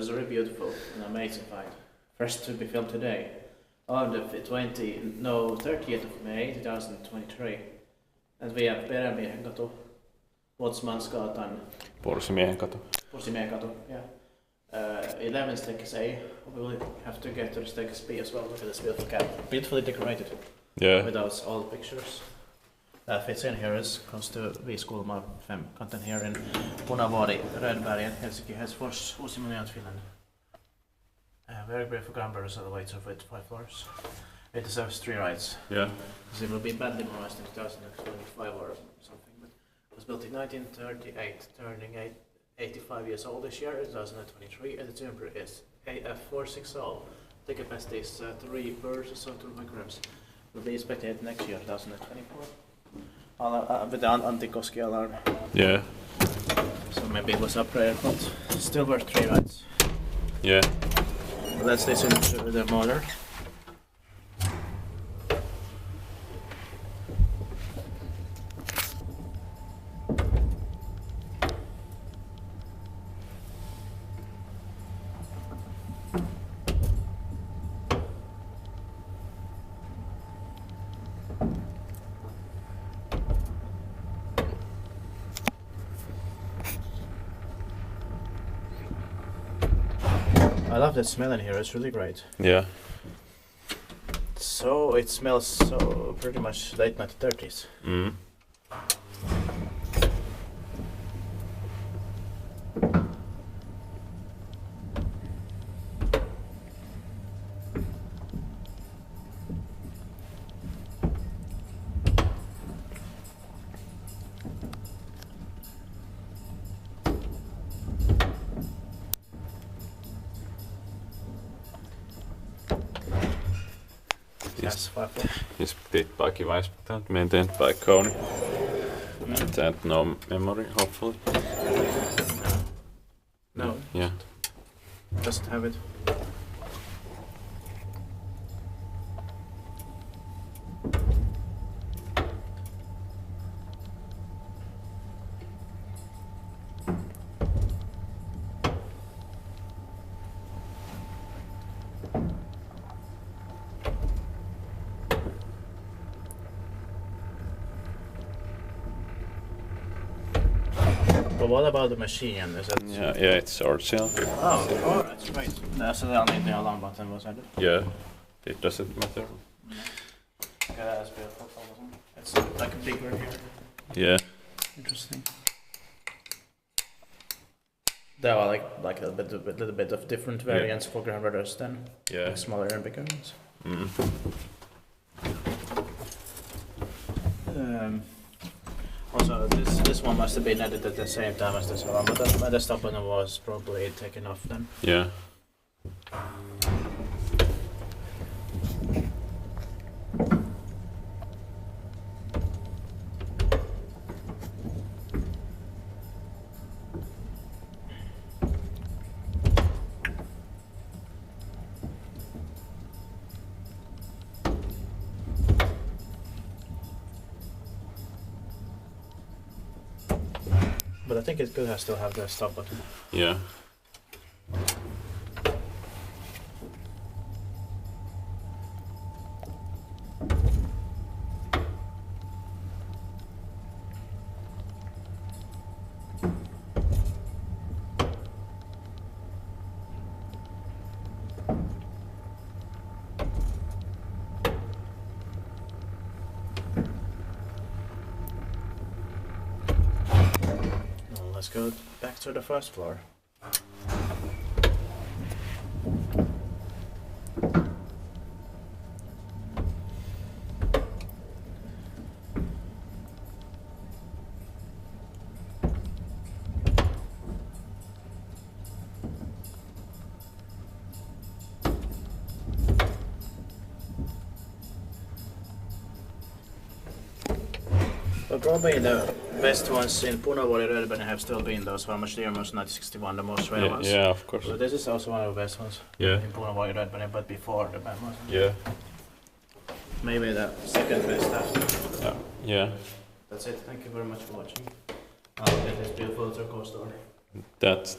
was a really beautiful and amazing fight. First to be filmed today, on the 30th of May 2023. And we have Pursimiehenkatu, Båtsmansgatan. Pursimiehenkatu. Pursimiehenkatu, yeah. 11 staircase A. We will have to get to the staircase B as well. Look at this beautiful cap. Beautifully decorated. Yeah. With those old pictures. That fits in here as comes to Viiskulma 5 content here in Punavuori, Rödbergen, Helsinki, Helsfors, Pursimiehenkatu, Finland. Very beautiful ground brothers elevator with 5 floors. It deserves 3 rides. Yeah. Because it will be badly demolished in 2025 or something. But it was built in 1938, turning 85 years old this year, 2023, and the temperature is AF460. The capacity is 3 birds or so 2 micrograms. Will be inspected next year, 2024. With the anti-Koski alarm. Yeah. So maybe it was upgraded, but still worth 3 rides. Yeah. Let's listen to the motor. I love the smell in here, it's really great. Yeah. So it smells so pretty much late 1930s. Mm. Yes, 5 floors. Is dit by device maintained by Kony. And no memory, hopefully. No. Yeah. Doesn't have it. But what about the machine? Is it? Yeah, it's original. Oh, that's right. So they'll need the alarm button, was it? Yeah. It doesn't matter. Okay, that's beautiful. It's like a bigger here. Yeah. Interesting. There are like a little bit of different variants for ground rudders then. Yeah. Like smaller and bigger ones. Also, this one must have been edited at the same time as this one, but the stop button was probably taken off then. Yeah. But I think it could have still have the stop button. Yeah. Let's go back to the first floor. But probably the best ones in Punavuori Rödbergen have still been those Farmers Dearmans 1961, the most rare ones. Yeah, of course. So this is also one of the best ones in Punavuori Rödbergen, but before the bad ones. Yeah. Maybe the second best after. Yeah. That's it. Thank you very much for watching. It is beautiful turquoise door. That's